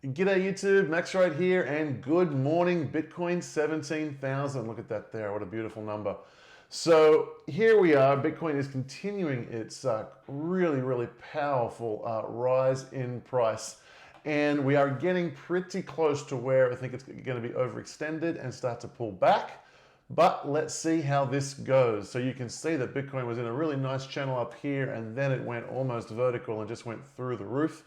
G'day YouTube, Max right here, and good morning, Bitcoin 17,000. Look at that there, what a beautiful number. So here we are, Bitcoin is continuing its really powerful rise in price. And we are getting pretty close to where I think it's going to be overextended and start to pull back. But let's see how this goes. So you can see that Bitcoin was in a really nice channel up here, and then it went almost vertical and just went through the roof.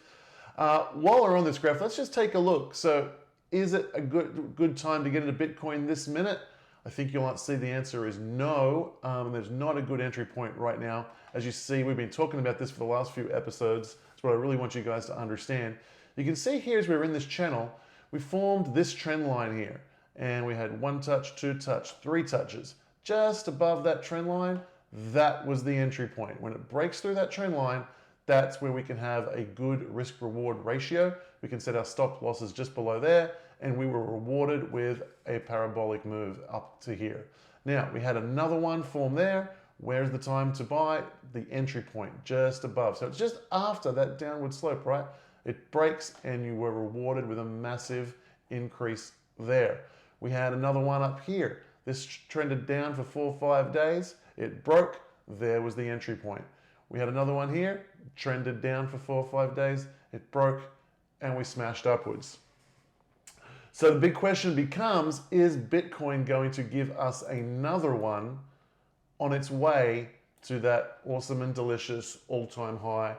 While we're on this graph, let's just take a look. So is it a good time to get into Bitcoin this minute? I think you'll see the answer is no. There's not a good entry point right now. As you see, we've been talking about this for the last few episodes. That's what I really want you guys to understand. You can see here as we're in this channel, we formed this trend line here. And we had 1 touch, 2 touch, 3 touches. Just above that trend line, that was the entry point. When it breaks through that trend line, that's where we can have a good risk reward ratio. We can set our stop losses just below there, and we were rewarded with a parabolic move up to here. Now, we had another one form there. Where's the time to buy? The entry point just above. So it's just after that downward slope, right? It breaks and you were rewarded with a massive increase there. We had another one up here. This trended down for 4 or 5 days. It broke. There was the entry point. We had another one here, trended down for 4 or 5 days. It broke and we smashed upwards. So the big question becomes, is Bitcoin going to give us another one on its way to that awesome and delicious all-time high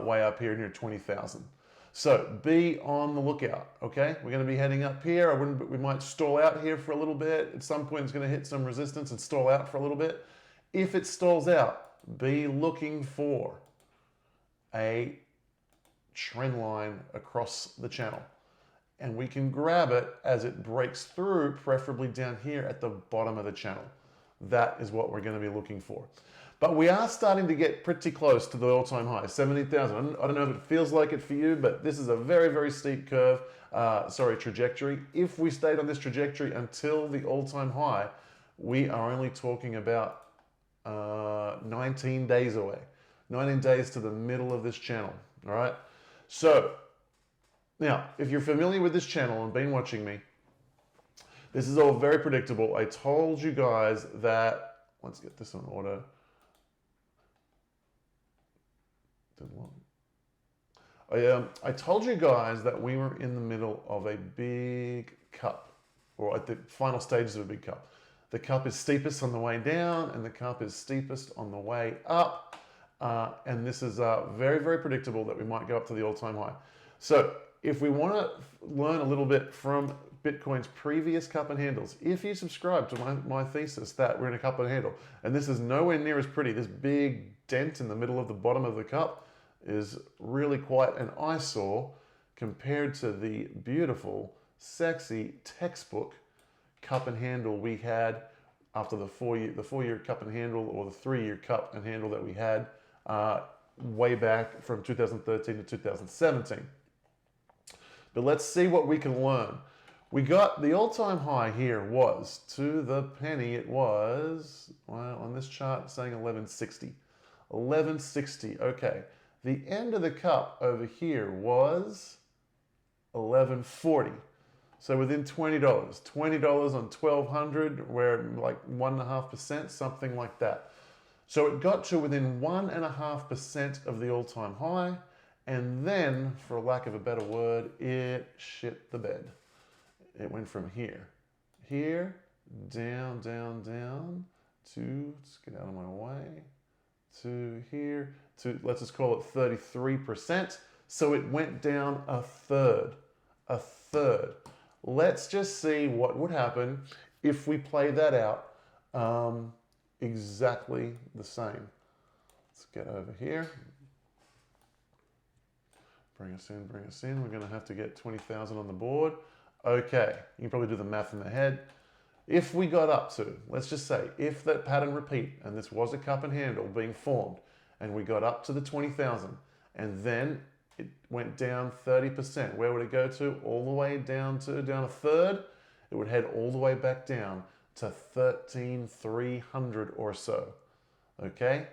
way up here near 20,000? So be on the lookout, okay? We're going to be heading up here. We might stall out here for a little bit. At some point, it's going to hit some resistance and stall out for a little bit. If it stalls out, be looking for a trend line across the channel. And we can grab it as it breaks through, preferably down here at the bottom of the channel. That is what we're going to be looking for. But we are starting to get pretty close to the all-time high, 70,000. I don't know if it feels like it for you, but this is a very steep curve, trajectory. If we stayed on this trajectory until the all-time high, we are only talking about 19 days away. 19 days to the middle of this channel, all right? So, now, if you're familiar with this channel and been watching me, this is all very predictable. I told you guys that, let's get this on auto. I told you guys that we were in the middle of a big cup, or at the final stages of a big cup. The cup is steepest on the way down, and the cup is steepest on the way up. And this is very predictable that we might go up to the all-time high. So if we want to learn a little bit from Bitcoin's previous cup and handles, if you subscribe to my thesis that we're in a cup and handle, and this is nowhere near as pretty, this big dent in the middle of the bottom of the cup is really quite an eyesore compared to the beautiful, sexy textbook cup and handle we had after the 4-year cup and handle, or the 3-year cup and handle that we had way back from 2013 to 2017. But let's see what we can learn. We got the all-time high here was, to the penny, it was, well, on this chart saying 1160. 1160, okay. The end of the cup over here was 1140. So within $20. $20 on 1,200, we're like 1.5%, something like that. So it got to within 1.5% of the all-time high, and then, for lack of a better word, it shit the bed. It went from here, down, to, let's get out of my way, to here, to, let's just call it 33%. So it went down a third. Let's just see what would happen if we play that out exactly the same. Let's get over here. Bring us in. We're going to have to get 20,000 on the board. Okay, you can probably do the math in the head. If we got up to, let's just say, if that pattern repeat, and this was a cup and handle being formed, and we got up to the 20,000, and then it went down 30%, where would it go to? All the way down a third? It would head all the way back down to 13,300 or so. Okay?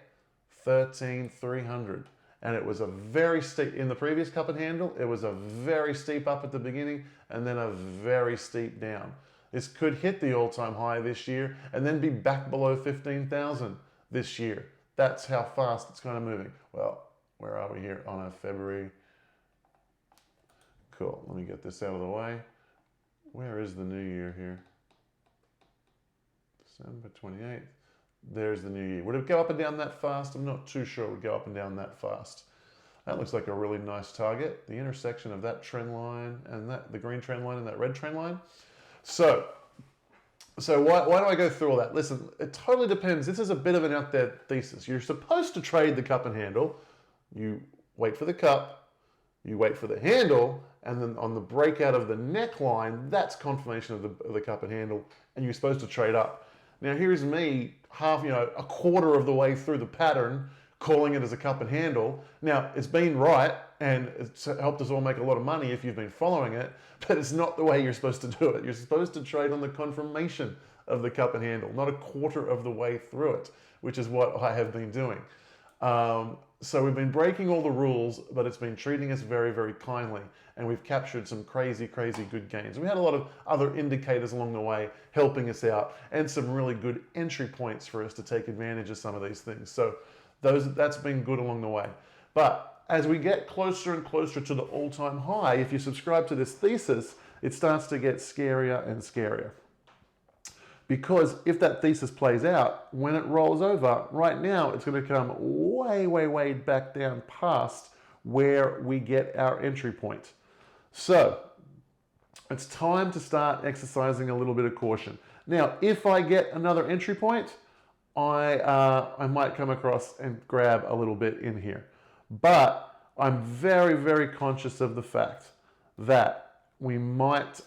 13,300. And it was a very steep, in the previous cup and handle, it was a very steep up at the beginning and then a very steep down. This could hit the all-time high this year and then be back below 15,000 this year. That's how fast it's kind of moving. Well, where are we here on a February? Cool, let me get this out of the way. Where is the new year here? December 28th. There's the new year. Would it go up and down that fast? I'm not too sure it would go up and down that fast. That looks like a really nice target. The intersection of that trend line and the green trend line and that red trend line. So why do I go through all that? Listen, it totally depends. This is a bit of an out there thesis. You're supposed to trade the cup and handle. You wait for the cup, you wait for the handle, and then on the breakout of the neckline, that's confirmation of the cup and handle, and you're supposed to trade up. Now here's me, a quarter of the way through the pattern, calling it as a cup and handle. Now it's been right, and it's helped us all make a lot of money if you've been following it, but it's not the way you're supposed to do it. You're supposed to trade on the confirmation of the cup and handle, not a quarter of the way through it, which is what I have been doing. So we've been breaking all the rules, but it's been treating us very, very kindly, and we've captured some crazy, crazy good gains. We had a lot of other indicators along the way helping us out, and some really good entry points for us to take advantage of some of these things. So that's been good along the way. But as we get closer and closer to the all-time high, if you subscribe to this thesis, it starts to get scarier and scarier. Because if that thesis plays out, when it rolls over, right now it's going to come way, way, way back down past where we get our entry point. So it's time to start exercising a little bit of caution. Now, if I get another entry point, I might come across and grab a little bit in here. But I'm very, very conscious of the fact that we might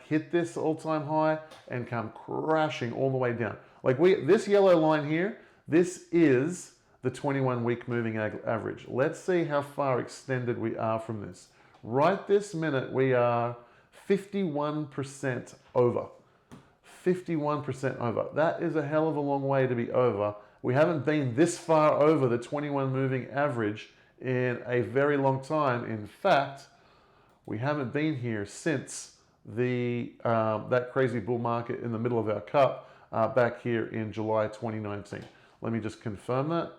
hit this all-time high and come crashing all the way down. Like this yellow line here, this is the 21-week moving average. Let's see how far extended we are from this. Right this minute, we are 51% over. 51% over. That is a hell of a long way to be over. We haven't been this far over the 21 moving average in a very long time. In fact, we haven't been here since that crazy bull market in the middle of our cup back here in July 2019. Let me just confirm that.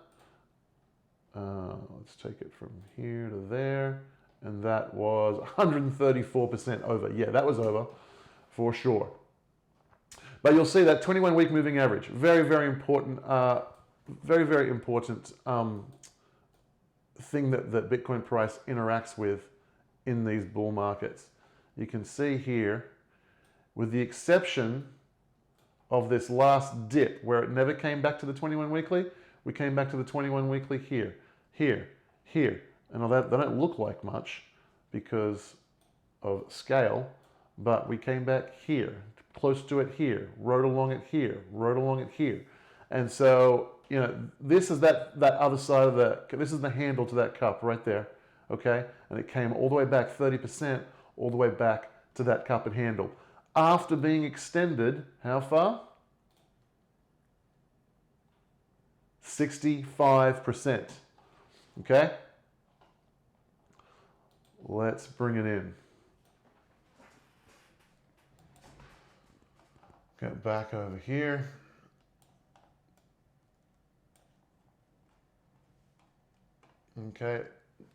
Let's take it from here to there. And that was 134% over. Yeah, that was over for sure. But you'll see that 21-week moving average, very, very important, very, very important thing that Bitcoin price interacts with in these bull markets. You can see here, with the exception of this last dip where it never came back to the 21 weekly, we came back to the 21 weekly here, here, here. And they don't look like much because of scale, but we came back here, close to it here, rode along it here, rode along it here. And so, this is that other side of this is the handle to that cup right there. Okay, and it came all the way back 30%, all the way back to that cup and handle. After being extended, how far? 65%. Okay? Let's bring it in. Get back over here. Okay.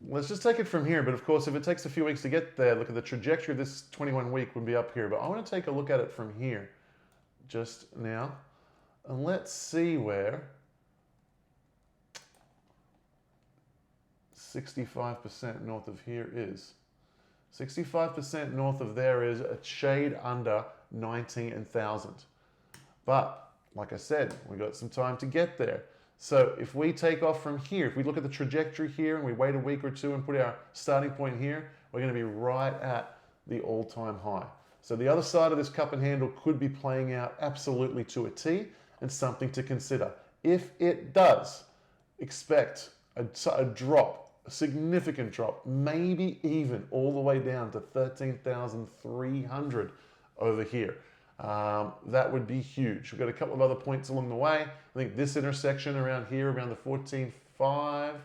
Let's just take it from here, but of course, if it takes a few weeks to get there, look at the trajectory of this 21 week would be up here, but I want to take a look at it from here just now, and let's see where 65% north of here is. 65% north of there is a shade under 19,000. But like I said, we got some time to get there. So if we take off from here, if we look at the trajectory here and we wait a week or two and put our starting point here, we're going to be right at the all-time high. So the other side of this cup and handle could be playing out absolutely to a T, and something to consider. If it does, expect a drop, a significant drop, maybe even all the way down to 13,300 over here. That would be huge. We've got a couple of other points along the way. I think this intersection around here, around the 14.5,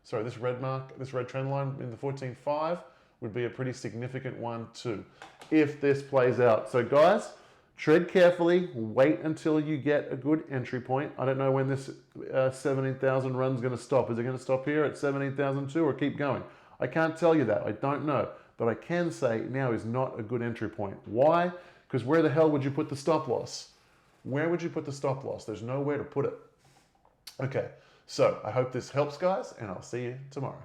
sorry, this red mark, this red trend line in the 14.5 would be a pretty significant one too, if this plays out. So guys, tread carefully, wait until you get a good entry point. I don't know when this 17,000 run is going to stop. Is it going to stop here at 17,002 or keep going? I can't tell you that. I don't know. But I can say now is not a good entry point. Why? Because where the hell would you put the stop loss? Where would you put the stop loss? There's nowhere to put it. Okay, so I hope this helps, guys, and I'll see you tomorrow.